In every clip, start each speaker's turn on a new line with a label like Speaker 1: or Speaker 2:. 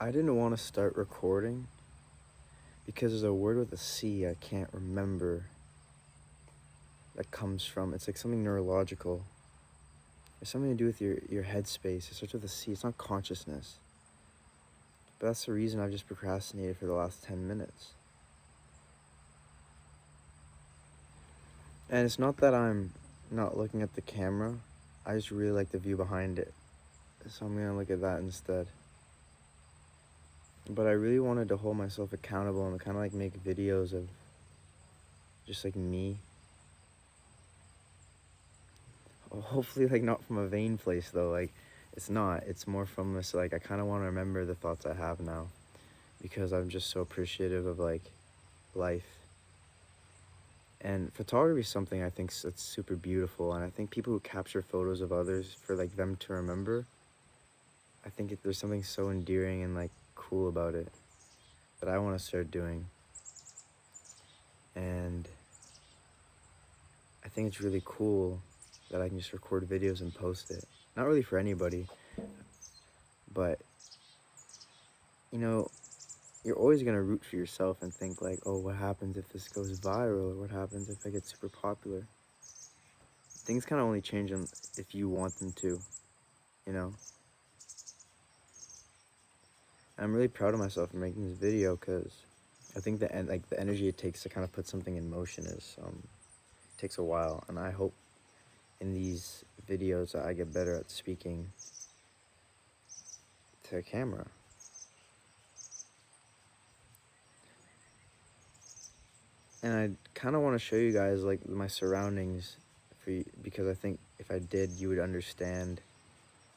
Speaker 1: I didn't want to start recording because there's a word with a C I can't remember that comes from. It's like something neurological. It's something to do with your headspace. It starts with a C. It's not consciousness. But that's the reason I've just procrastinated for the last 10 minutes. And it's not that I'm not looking at the camera. I just really like the view behind it. So I'm going to look at that instead. But I really wanted to hold myself accountable and kind of like make videos of just like me. Hopefully like not from a vain place though. Like it's not. It's more from this like I kind of want to remember the thoughts I have now because I'm just so appreciative of like life. And photography is something I think that's super beautiful, and I think people who capture photos of others for like them to remember, I think there's something so endearing and like cool about it that I want to start doing. And I think it's really cool that I can just record videos and post it. Not really for anybody, but you know, you're always gonna root for yourself and think like, oh, what happens if this goes viral, or what happens if I get super popular? Things kind of only change if you want them to, you know. I'm really proud of myself for making this video because I think the energy it takes to kind of put something in motion is takes a while, and I hope in these videos that I get better at speaking to a camera. And I kind of want to show you guys like my surroundings for you, because I think if I did, you would understand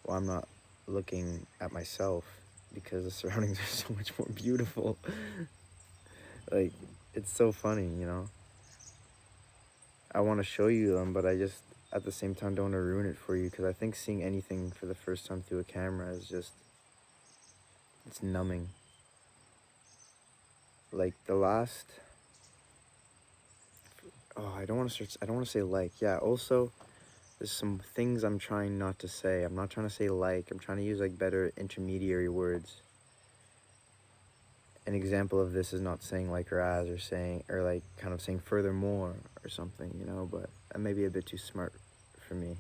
Speaker 1: why I'm not looking at myself, because the surroundings are so much more beautiful. Like, it's so funny, you know? I want to show you them, but I just, at the same time, don't want to ruin it for you, because I think seeing anything for the first time through a camera is just, it's numbing. Like, the last, I don't want to say like, yeah, also, there's some things I'm trying not to say. I'm not trying to say like, I'm trying to use like better intermediary words. An example of this is not saying like or as, or saying, or like kind of saying furthermore or something, you know, but that may be a bit too smart for me.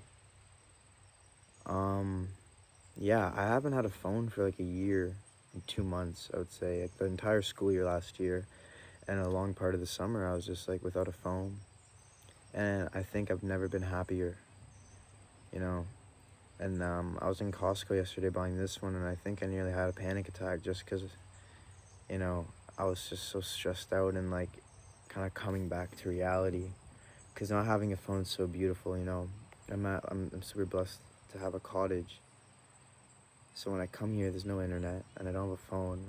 Speaker 1: Yeah, I haven't had a phone for like a year and 2 months, I would say. Like the entire school year last year and a long part of the summer, I was just like without a phone. And I think I've never been happier, you know. And I was in Costco yesterday buying this one, and I think I nearly had a panic attack just because, you know, I was just so stressed out and like kind of coming back to reality. Because not having a phone is so beautiful, you know. I'm super blessed to have a cottage. So when I come here, there's no internet and I don't have a phone.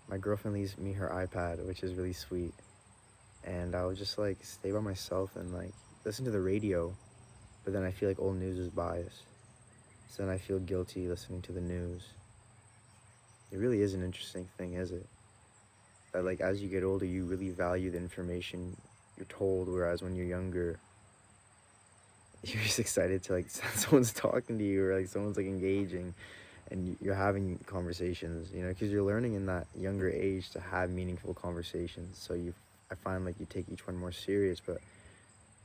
Speaker 1: My girlfriend leaves me her iPad, which is really sweet. And I'll just like stay by myself and like listen to the radio. But then I feel like old news is biased. So then I feel guilty listening to the news. It really is an interesting thing, is it? That like as you get older, you really value the information you're told, whereas when you're younger, you're just excited to like someone's talking to you, or like someone's like engaging and you're having conversations, you know, because you're learning in that younger age to have meaningful conversations. So I find like you take each one more serious, but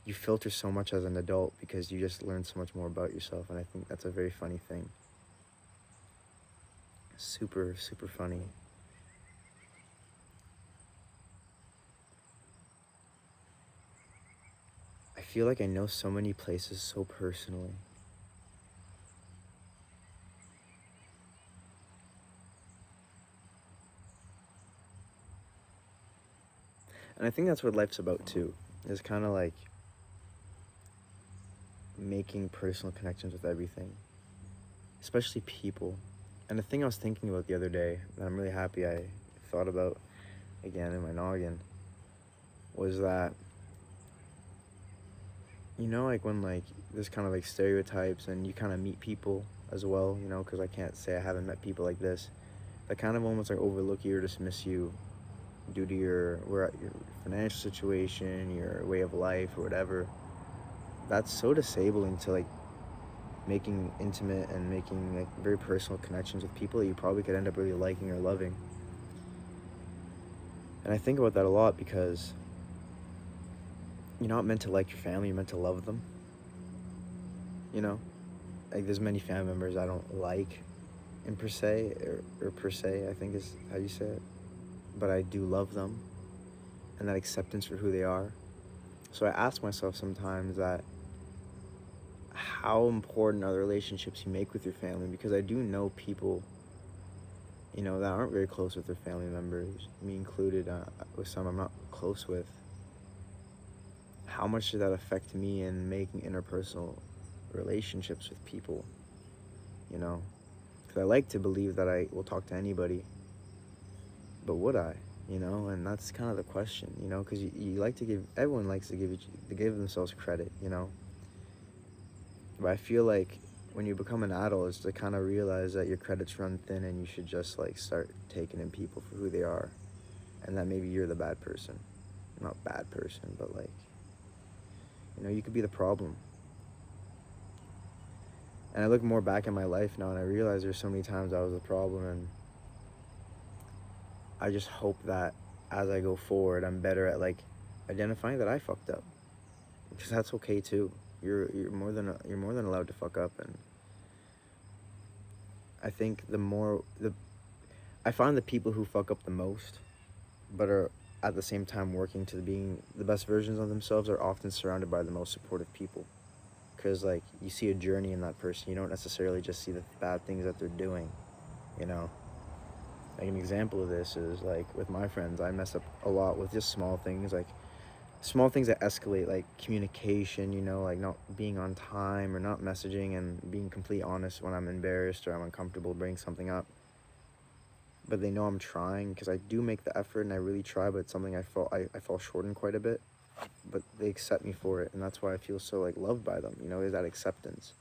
Speaker 1: you filter so much as an adult because you just learn so much more about yourself. And I think that's a very funny thing. Super, super funny. I feel like I know so many places so personally. And I think that's what life's about too. Is kind of like making personal connections with everything, especially people. And the thing I was thinking about the other day, that I'm really happy I thought about again in my noggin, was that, you know, like when like there's kind of like stereotypes and you kind of meet people as well, you know, because I can't say I haven't met people like this that kind of almost like overlook you or dismiss you due to your financial situation, your way of life, or whatever. That's so disabling to like making intimate and making like very personal connections with people that you probably could end up really liking or loving. And I think about that a lot because you're not meant to like your family, you're meant to love them. You know, like there's many family members I don't like in per se, or per se, I think is how you say it. But I do love them, and that acceptance for who they are. So I ask myself sometimes that how important are the relationships you make with your family? Because I do know people, that aren't very close with their family members, me included, with some I'm not close with. How much did that affect me in making interpersonal relationships with people? Because I like to believe that I will talk to anybody, but would I? And that's kind of the question, because you like to everyone likes to give themselves credit, but I feel like when you become an adult, it's to kind of realize that your credits run thin and you should just like start taking in people for who they are, and that maybe you're the bad person. Not bad person, but like, you could be the problem. And I look more back at my life now and I realize there's so many times I was the problem, and I just hope that as I go forward, I'm better at like identifying that I fucked up, because that's okay too. You're more than allowed to fuck up. And I think I find the people who fuck up the most, but are at the same time working to being the best versions of themselves, are often surrounded by the most supportive people. Because like you see a journey in that person, you don't necessarily just see the bad things that they're doing. Like an example of this is like with my friends, I mess up a lot with just small things that escalate, like communication, like not being on time or not messaging and being completely honest when I'm embarrassed or I'm uncomfortable bringing something up. But they know I'm trying, because I do make the effort and I really try, but it's something I fall short in quite a bit. But they accept me for it, and that's why I feel so like loved by them, is that acceptance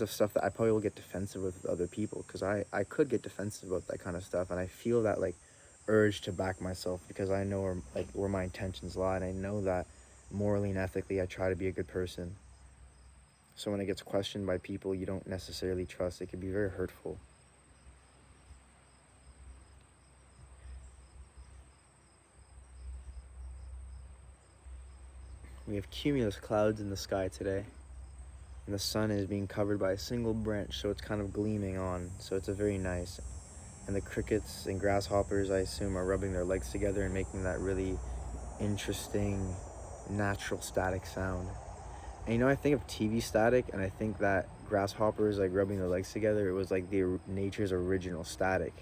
Speaker 1: of stuff that I probably will get defensive with other people, because I could get defensive about that kind of stuff, and I feel that like urge to back myself because I know where my intentions lie, and I know that morally and ethically I try to be a good person. So when it gets questioned by people you don't necessarily trust, it can be very hurtful. We have cumulus clouds in the sky today, and the sun is being covered by a single branch, so it's kind of gleaming on, so it's a very nice. And the crickets and grasshoppers, I assume, are rubbing their legs together and making that really interesting, natural static sound. And I think of TV static, and I think that grasshoppers like rubbing their legs together, it was like nature's original static,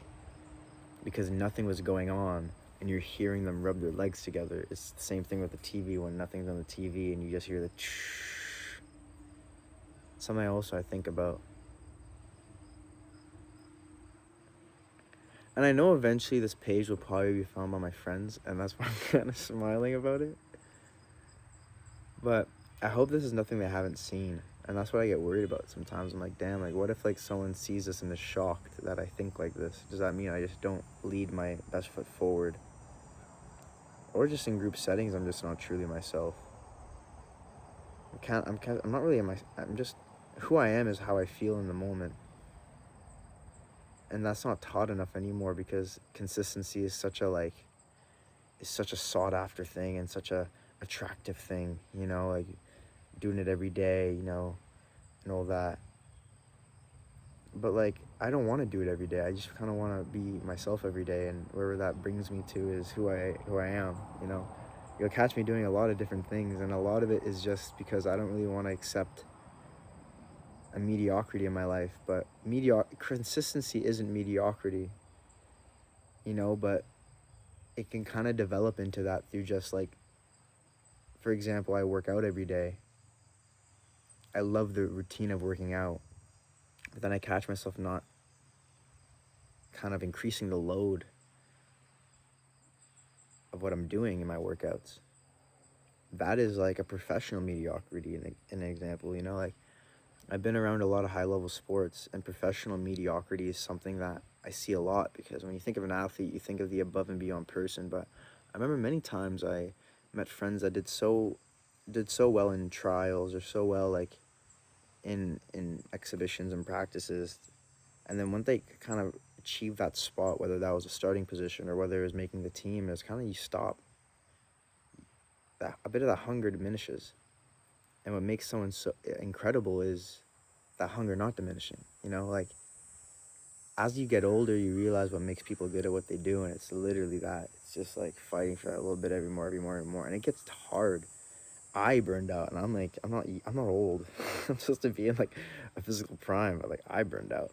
Speaker 1: because nothing was going on and you're hearing them rub their legs together. It's the same thing with the TV when nothing's on the TV and you just hear the something also I think about. And I know eventually this page will probably be found by my friends, and that's why I'm kind of smiling about it. But I hope this is nothing they haven't seen, and that's what I get worried about sometimes. I'm like, damn, like what if like someone sees this and is shocked that I think like this? Does that mean I just don't lead my best foot forward? Or just in group settings, I'm just not truly myself. I'm not really I'm just, who I am is how I feel in the moment. And that's not taught enough anymore, because consistency is such a sought after thing and such a attractive thing, like doing it every day, and all that. But like I don't want to do it every day. I just kind of want to be myself every day, and wherever that brings me to is who I am. You'll catch me doing a lot of different things, and a lot of it is just because I don't really want to accept a mediocrity in my life. But consistency isn't mediocrity, but it can kind of develop into that through just like, for example, I work out every day. I love the routine of working out, but then I catch myself not kind of increasing the load of what I'm doing in my workouts. That is like a professional mediocrity in an example, like I've been around a lot of high level sports, and professional mediocrity is something that I see a lot, because when you think of an athlete, you think of the above and beyond person. But I remember many times I met friends that did so well in trials, or so well like in exhibitions and practices. And then once they kind of achieve that spot, whether that was a starting position or whether it was making the team, it's kind of you stop. A bit of that hunger diminishes. And what makes someone so incredible is that hunger not diminishing. You know, like as you get older, you realize what makes people good at what they do, and it's literally that. It's just like fighting for that little bit every more, and it gets hard. I burned out, and I'm not old. I'm supposed to be in like a physical prime, but like I burned out.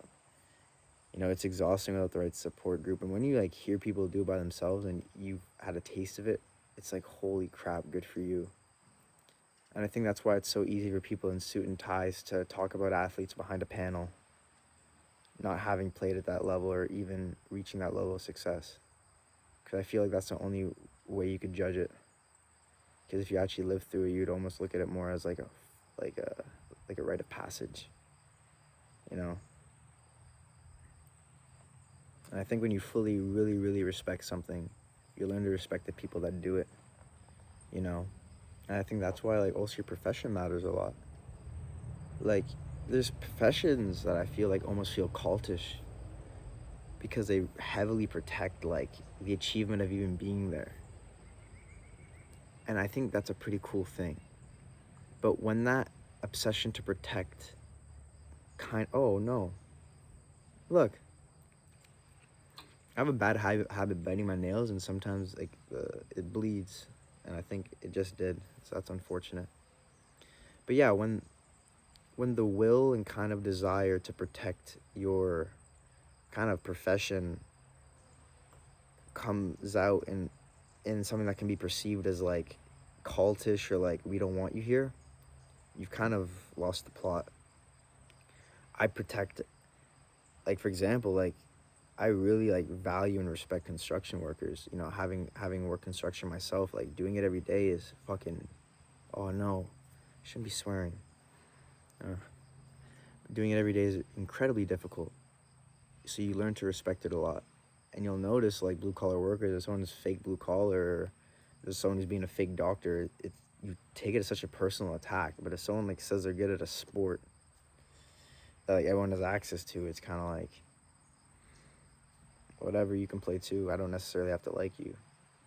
Speaker 1: You know, it's exhausting without the right support group. And when you like hear people do it by themselves and you've had a taste of it, it's like, holy crap, good for you. And I think that's why it's so easy for people in suit and ties to talk about athletes behind a panel, not having played at that level or even reaching that level of success. Because I feel like that's the only way you could judge it. Because if you actually live through it, you'd almost look at it more as like a rite of passage, you know. And I think when you fully, really, really respect something, you learn to respect the people that do it, you know. And I think that's why like also your profession matters a lot. Like there's professions that I feel like almost feel cultish because they heavily protect like the achievement of even being there. And I think that's a pretty cool thing. But when that obsession to protect oh no, look, I have a bad habit biting my nails, and sometimes like it bleeds, and I think it just did, so that's unfortunate. But yeah, when the will and kind of desire to protect your kind of profession comes out in something that can be perceived as like cultish or like we don't want you here, you've kind of lost the plot. I protect, like for example, like I really like value and respect construction workers. You know, having worked construction myself, like doing it every day is fucking, oh no, shouldn't be swearing. Doing it every day is incredibly difficult. So you learn to respect it a lot. And you'll notice like blue collar workers, if someone's fake blue collar, or there's someone who's being a fake doctor, you take it as such a personal attack. But if someone like says they're good at a sport that like everyone has access to, it's kind of like, whatever, you can play too. I don't necessarily have to like you.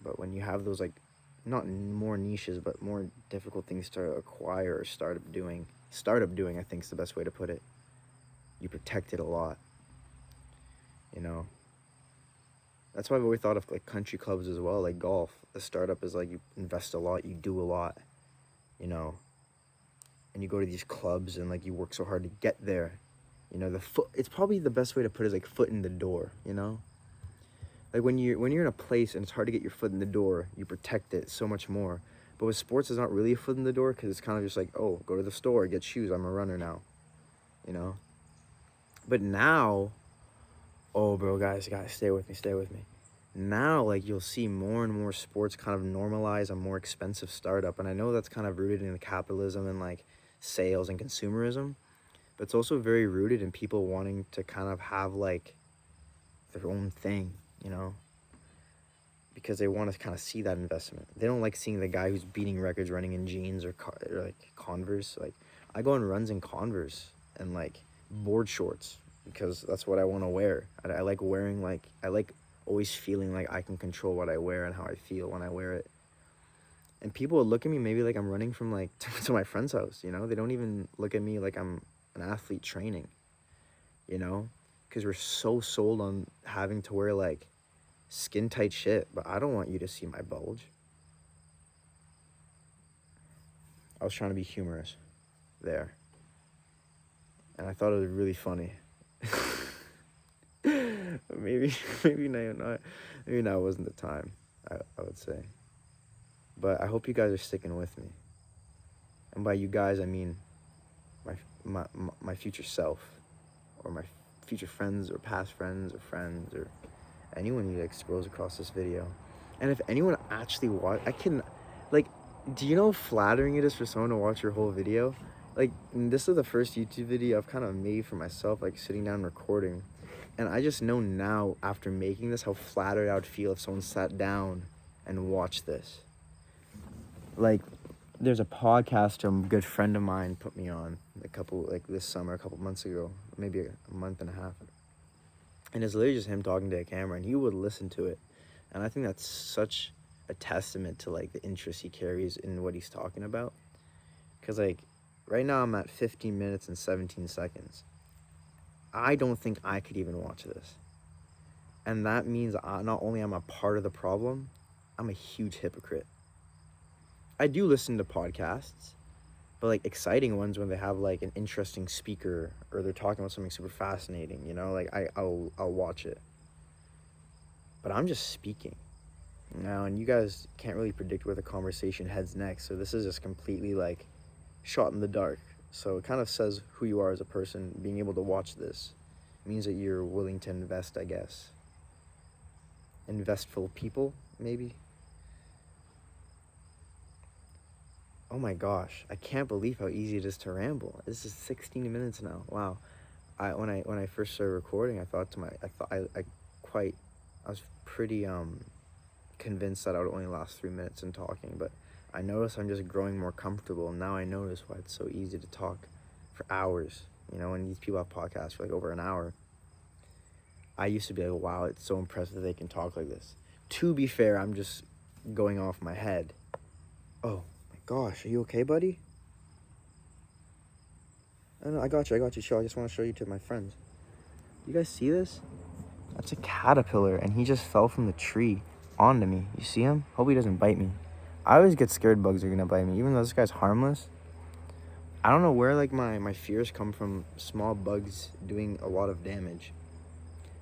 Speaker 1: But when you have those like, not more niches, but more difficult things to acquire or start up doing, I think is the best way to put it. You protect it a lot, you know. That's why I've always thought of like country clubs as well, like golf. The startup is like you invest a lot, you do a lot, you know. And you go to these clubs and like you work so hard to get there. You know, it's probably the best way to put it is like foot in the door, you know. Like when you're in a place and it's hard to get your foot in the door, you protect it so much more. But with sports, it's not really a foot in the door because it's kind of just like, oh, go to the store, get shoes, I'm a runner now, you know. But now, oh bro, guys, stay with me. Now, like you'll see more and more sports kind of normalize a more expensive startup. And I know that's kind of rooted in capitalism and like sales and consumerism, but it's also very rooted in people wanting to kind of have like their own thing, you know, because they want to kind of see that investment. They don't like seeing the guy who's beating records running in jeans or like Converse. Like I go on runs in Converse and like board shorts because that's what I want to wear. I like wearing like, I like always feeling like I can control what I wear and how I feel when I wear it. And people will look at me maybe like I'm running from like to my friend's house, you know. They don't even look at me like I'm an athlete training, you know, because we're so sold on having to wear like skin tight shit. But I don't want you to see my bulge. I was trying to be humorous there, and I thought it was really funny. maybe now wasn't the time, I would say. But I hope you guys are sticking with me. And by you guys, I mean my future self, or my future friends or past friends or anyone who like scrolls across this video. And if anyone actually do you know how flattering it is for someone to watch your whole video? Like, this is the first YouTube video I've kind of made for myself, like sitting down and recording. And I just know now, after making this, how flattered I would feel if someone sat down and watched this. Like, there's a podcast a good friend of mine put me on this summer, a couple months ago, maybe a month and a half. And it's literally just him talking to a camera, and he would listen to it. And I think that's such a testament to like the interest he carries in what he's talking about. Because like right now I'm at 15 minutes and 17 seconds. I don't think I could even watch this. And that means not only am I part of the problem, I'm a huge hypocrite. I do listen to podcasts, but like exciting ones when they have like an interesting speaker or they're talking about something super fascinating, you know, like I'll watch it. But I'm just speaking now, and you guys can't really predict where the conversation heads next, so this is just completely like shot in the dark. So it kind of says who you are as a person. Being able to watch this means that you're willing to invest, I guess. Investful people, maybe. Oh my gosh, I can't believe how easy it is to ramble. This is 16 minutes now. Wow. When I first started recording, I was pretty convinced that I would only last 3 minutes in talking, but I notice I'm just growing more comfortable, and now I notice why it's so easy to talk for hours. You know, when these people have podcasts for like over an hour, I used to be like, wow, it's so impressive they can talk like this. To be fair, I'm just going off my head. Oh my gosh, are you okay, buddy? I got you, chill. I just want to show you to my friends. You guys see this? That's a caterpillar, and he just fell from the tree onto me. You see him? Hope he doesn't bite me. I always get scared bugs are gonna bite me, even though this guy's harmless. I don't know where like my fears come from small bugs doing a lot of damage.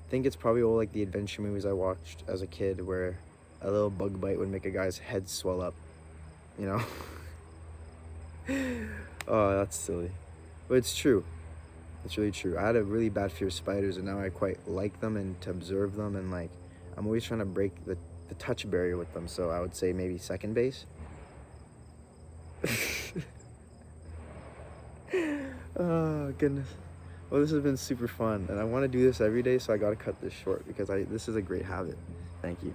Speaker 1: I think it's probably all like the adventure movies I watched as a kid where a little bug bite would make a guy's head swell up, you know? Oh, that's silly. But it's true. It's really true. I had a really bad fear of spiders, and now I quite like them and to observe them, and like I'm always trying to break the touch barrier with them, so I would say maybe second base. Oh goodness. Well, this has been super fun, and I want to do this every day, so I gotta cut this short because this is a great habit. Thank you.